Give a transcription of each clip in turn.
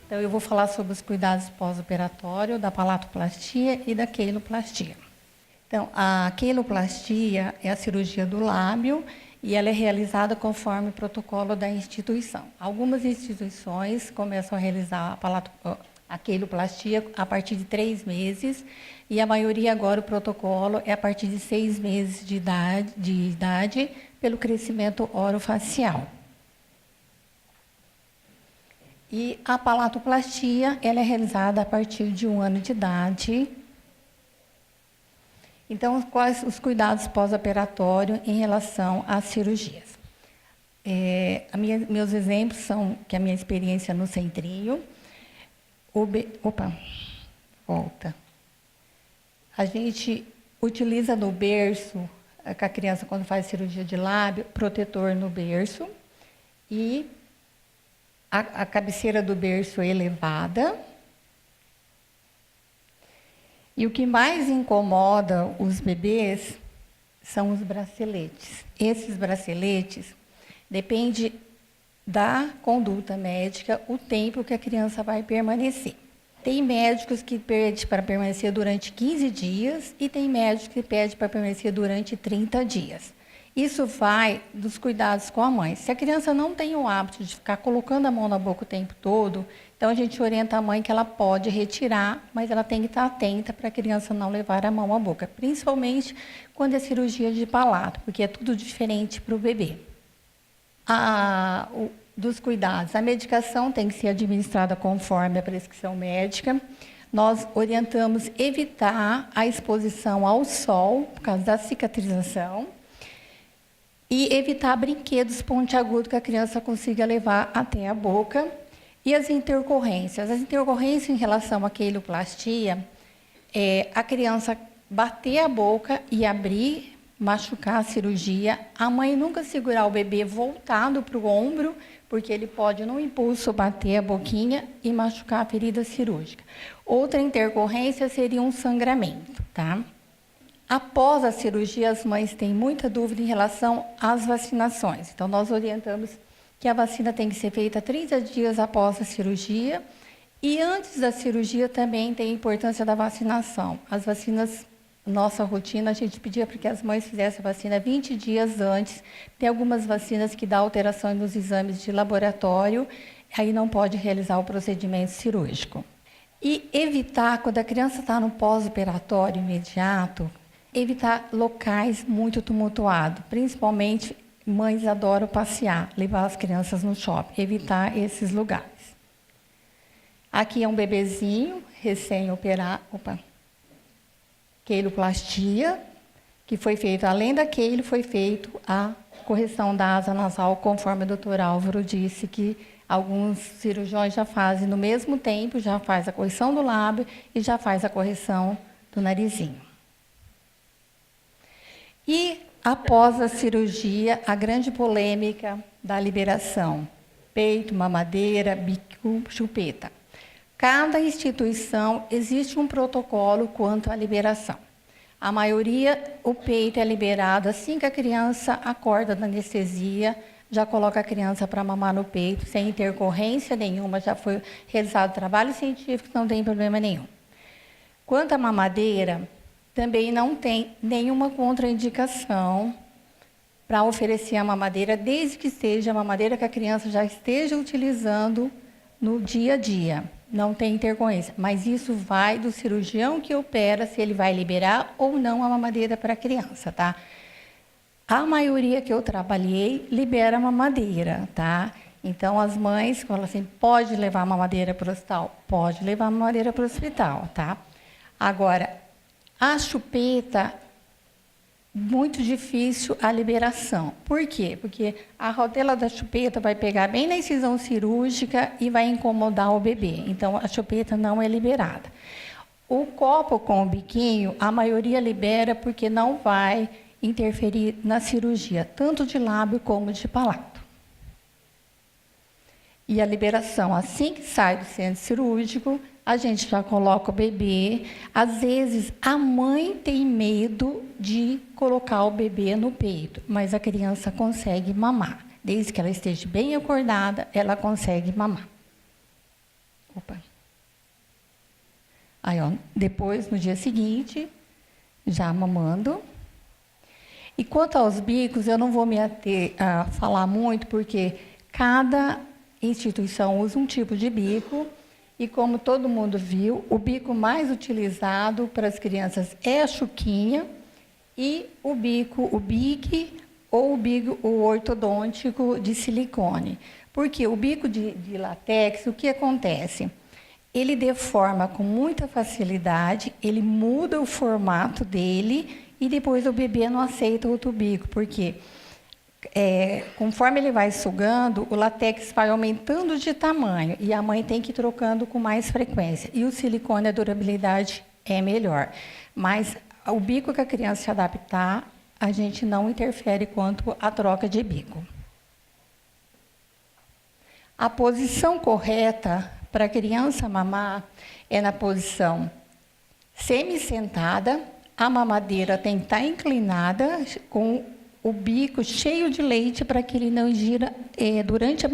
Então, eu vou falar sobre os cuidados pós-operatório da palatoplastia e da queiloplastia. Então, a queiloplastia é a cirurgia do lábio e ela é realizada conforme o protocolo da instituição. Algumas instituições começam a realizar a queiloplastia a partir de 3 meses e a maioria agora o protocolo é a partir de 6 meses de idade pelo crescimento orofacial. E a palatoplastia ela é realizada a partir de 1 ano de idade. Então, quais os cuidados pós-operatórios em relação às cirurgias? Meus exemplos são que a minha experiência no centrinho. Volta. A gente utiliza no berço, com a criança quando faz cirurgia de lábio, protetor no berço e a cabeceira do berço elevada. E o que mais incomoda os bebês são os braceletes. Esses braceletes depende da conduta médica, o tempo que a criança vai permanecer. Tem médicos que pedem para permanecer durante 15 dias e tem médicos que pedem para permanecer durante 30 dias. Isso vai dos cuidados com a mãe. Se a criança não tem o hábito de ficar colocando a mão na boca o tempo todo, então a gente orienta a mãe que ela pode retirar, mas ela tem que estar atenta para a criança não levar a mão à boca, principalmente quando é cirurgia de palato, porque é tudo diferente para o bebê. Dos cuidados, a medicação tem que ser administrada conforme a prescrição médica. Nós orientamos evitar a exposição ao sol, por causa da cicatrização, e evitar brinquedos pontiagudos que a criança consiga levar até a boca. E as intercorrências. As intercorrências em relação à queiloplastia é a criança bater a boca e abrir, machucar a cirurgia. A mãe nunca segurar o bebê voltado para o ombro, porque ele pode, num impulso, bater a boquinha e machucar a ferida cirúrgica. Outra intercorrência seria um sangramento, tá? Após a cirurgia, as mães têm muita dúvida em relação às vacinações. Então, nós orientamos que a vacina tem que ser feita 30 dias após a cirurgia. E antes da cirurgia também tem a importância da vacinação. As vacinas, nossa rotina, a gente pedia para que as mães fizessem a vacina 20 dias antes. Tem algumas vacinas que dão alteração nos exames de laboratório, aí não pode realizar o procedimento cirúrgico. E evitar, quando a criança está no pós-operatório imediato, evitar locais muito tumultuados, principalmente mães adoram passear, levar as crianças no shopping, evitar esses lugares. Aqui é um bebezinho recém-operado, queiloplastia, que foi feito, além da queilo, foi feito a correção da asa nasal, conforme o doutor Álvaro disse, que alguns cirurgiões já fazem no mesmo tempo, já faz a correção do lábio e já faz a correção do narizinho. E após a cirurgia, a grande polêmica da liberação: peito, mamadeira, bico, chupeta. Cada instituição existe um protocolo quanto à liberação. A maioria, o peito é liberado assim que a criança acorda da anestesia, já coloca a criança para mamar no peito, sem intercorrência nenhuma, já foi realizado trabalho científico, não tem problema nenhum. Quanto à mamadeira, também não tem nenhuma contraindicação para oferecer a mamadeira, desde que seja a mamadeira que a criança já esteja utilizando no dia a dia. Não tem intercorrência, mas isso vai do cirurgião que opera, se ele vai liberar ou não a mamadeira para a criança, tá? A maioria que eu trabalhei libera a mamadeira, tá? Então, as mães falam assim, pode levar a mamadeira para o hospital? Pode levar a mamadeira para o hospital, tá? Agora, a chupeta, muito difícil a liberação. Por quê? Porque a rodela da chupeta vai pegar bem na incisão cirúrgica e vai incomodar o bebê. Então, a chupeta não é liberada. O copo com o biquinho, a maioria libera porque não vai interferir na cirurgia, tanto de lábio como de palato. E a liberação, assim que sai do centro cirúrgico, a gente já coloca o bebê. Às vezes, a mãe tem medo de colocar o bebê no peito, mas a criança consegue mamar. Desde que ela esteja bem acordada, ela consegue mamar. Opa. Aí, ó, depois, no dia seguinte, já mamando. E quanto aos bicos, eu não vou me ater a falar muito, porque cada instituição usa um tipo de bico, e como todo mundo viu, o bico mais utilizado para as crianças é a chuquinha, e o bico, o BIC, ou o bico o ortodôntico de silicone. Porque o bico de látex, o que acontece? Ele deforma com muita facilidade, ele muda o formato dele, e depois o bebê não aceita outro bico, porque conforme ele vai sugando, o látex vai aumentando de tamanho e a mãe tem que ir trocando com mais frequência. E o silicone, a durabilidade é melhor. Mas o bico que a criança se adaptar, a gente não interfere quanto à troca de bico. A posição correta para a criança mamar é na posição semi-sentada. A mamadeira tem que estar inclinada, com o bico cheio de leite, para que ele não ingira, durante a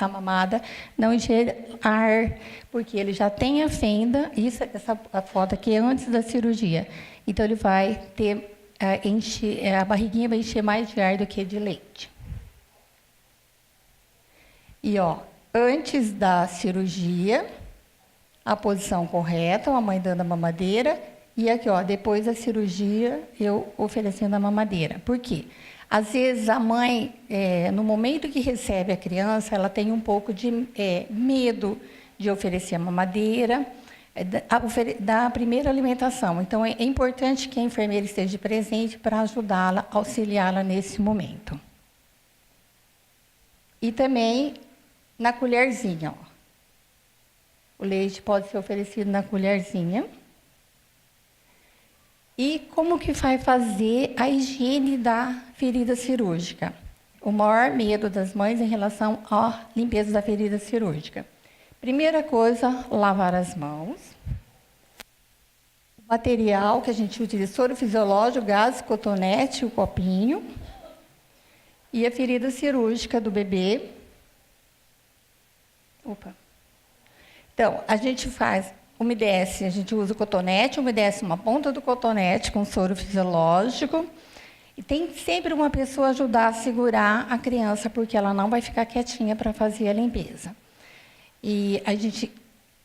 mamada, não ingira ar, porque ele já tem a fenda, essa foto aqui é antes da cirurgia. Então, ele vai ter, a barriguinha vai encher mais de ar do que de leite. E, ó, antes da cirurgia, a posição correta, a mãe dando a mamadeira. E aqui, ó, depois da cirurgia, eu oferecendo a mamadeira. Por quê? Às vezes, a mãe, no momento que recebe a criança, ela tem um pouco de medo de oferecer a mamadeira, da primeira alimentação. Então, é importante que a enfermeira esteja presente para ajudá-la, auxiliá-la nesse momento. E também na colherzinha, ó. O leite pode ser oferecido na colherzinha. E como que vai fazer a higiene da ferida cirúrgica? O maior medo das mães em relação à limpeza da ferida cirúrgica. Primeira coisa, lavar as mãos. O material que a gente utiliza, soro fisiológico, gás, cotonete, o copinho. E a ferida cirúrgica do bebê. Opa. Então, a gente umedece, a gente usa o cotonete, umedece uma ponta do cotonete com soro fisiológico. E tem sempre uma pessoa ajudar a segurar a criança, porque ela não vai ficar quietinha para fazer a limpeza. E a gente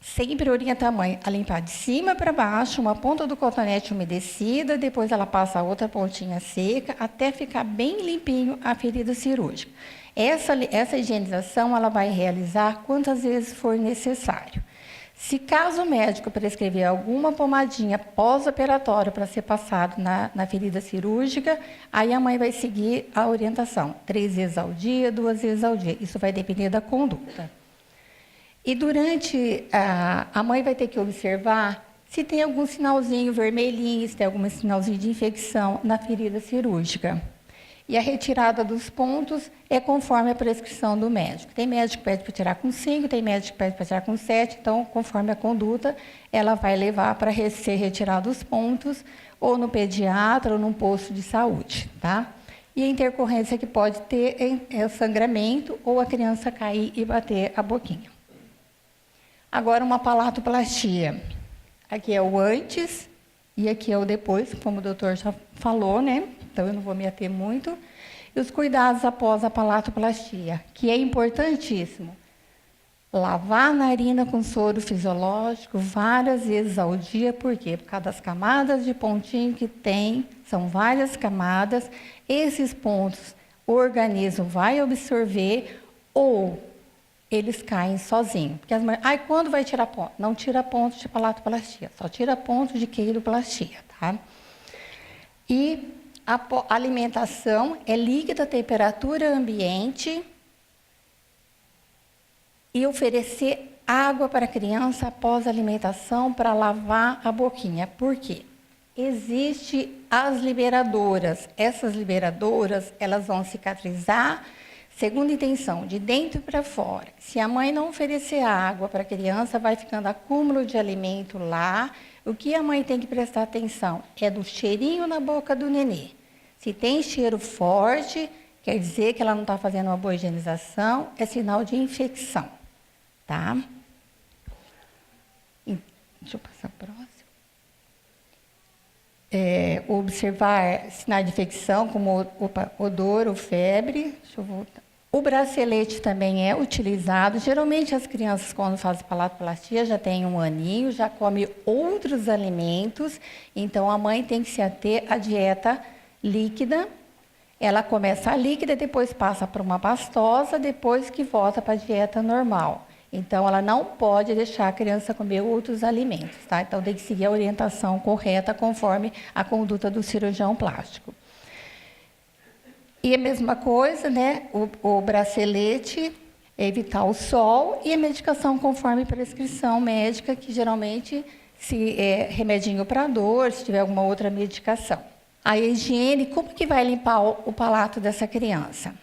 sempre orienta a mãe a limpar de cima para baixo, uma ponta do cotonete umedecida, depois ela passa a outra pontinha seca, até ficar bem limpinho a ferida cirúrgica. Essa higienização ela vai realizar quantas vezes for necessário. Se caso o médico prescrever alguma pomadinha pós-operatória para ser passado na ferida cirúrgica, aí a mãe vai seguir a orientação, 3 vezes ao dia, 2 vezes ao dia. Isso vai depender da conduta. E durante, a mãe vai ter que observar se tem algum sinalzinho vermelhinho, se tem algum sinalzinho de infecção na ferida cirúrgica. E a retirada dos pontos é conforme a prescrição do médico. Tem médico que pede para tirar com 5, tem médico que pede para tirar com 7, então, conforme a conduta, ela vai levar para ser retirado os pontos, ou no pediatra, ou num posto de saúde, tá? E a intercorrência que pode ter é o sangramento, ou a criança cair e bater a boquinha. Agora, uma palatoplastia. Aqui é o antes e aqui é o depois, como o doutor já falou, né? Então, eu não vou me ater muito. E os cuidados após a palatoplastia, que é importantíssimo. Lavar a narina com soro fisiológico várias vezes ao dia. Por quê? Por causa das camadas de pontinho que tem, são várias camadas. Esses pontos o organismo vai absorver ou eles caem sozinhos. Porque as mães, quando vai tirar ponto? Não tira ponto de palatoplastia, só tira ponto de queiloplastia, tá? E a alimentação é líquida, temperatura ambiente, e oferecer água para a criança após a alimentação para lavar a boquinha. Por quê? Existem as liberadoras. Essas liberadoras, elas vão cicatrizar segundo a intenção, de dentro para fora. Se a mãe não oferecer água para a criança, vai ficando acúmulo de alimento lá. O que a mãe tem que prestar atenção é do cheirinho na boca do nenê. Se tem cheiro forte, quer dizer que ela não está fazendo uma boa higienização, é sinal de infecção, tá? Deixa eu passar o próximo. Observar sinais de infecção, como odor ou febre. Deixa eu voltar. O bracelete também é utilizado. Geralmente, as crianças, quando fazem palatoplastia, já têm 1 aninho, já comem outros alimentos. Então, a mãe tem que se ater à dieta líquida. Ela começa a líquida, depois passa para uma pastosa, depois que volta para a dieta normal. Então, ela não pode deixar a criança comer outros alimentos, tá? Então, tem que seguir a orientação correta conforme a conduta do cirurgião plástico. E a mesma coisa, né? O bracelete, evitar o sol e a medicação conforme prescrição médica, que geralmente se é remedinho para dor, se tiver alguma outra medicação. A higiene, como que vai limpar o palato dessa criança?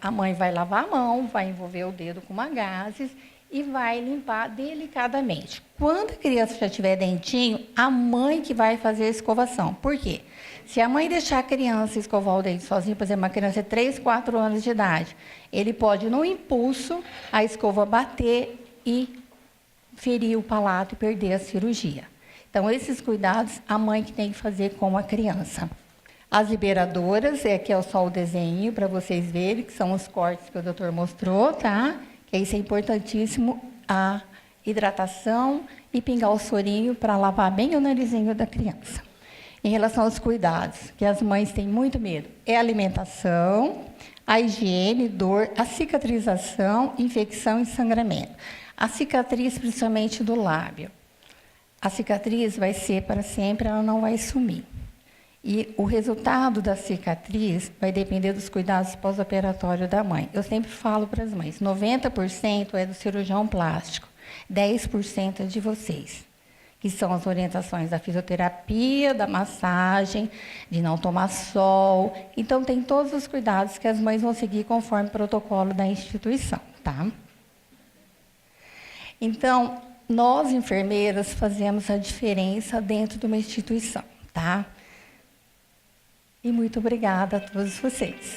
A mãe vai lavar a mão, vai envolver o dedo com uma gaze e vai limpar delicadamente. Quando a criança já tiver dentinho, a mãe que vai fazer a escovação. Por quê? Se a mãe deixar a criança escovar o dente sozinha, por exemplo, uma criança de 3, 4 anos de idade, ele pode, no impulso, a escova bater e ferir o palato e perder a cirurgia. Então, esses cuidados, a mãe que tem que fazer com a criança. As liberadoras, aqui é só o desenho para vocês verem, que são os cortes que o doutor mostrou, tá? Que isso é importantíssimo, a hidratação e pingar o sorinho para lavar bem o narizinho da criança. Em relação aos cuidados, que as mães têm muito medo, é a alimentação, a higiene, dor, a cicatrização, infecção e sangramento. A cicatriz, principalmente do lábio. A cicatriz vai ser para sempre, ela não vai sumir. E o resultado da cicatriz vai depender dos cuidados pós-operatórios da mãe. Eu sempre falo para as mães, 90% é do cirurgião plástico, 10% é de vocês, que são as orientações da fisioterapia, da massagem, de não tomar sol. Então, tem todos os cuidados que as mães vão seguir conforme o protocolo da instituição, tá? Então, nós, enfermeiras, fazemos a diferença dentro de uma instituição, tá? E muito obrigada a todos vocês.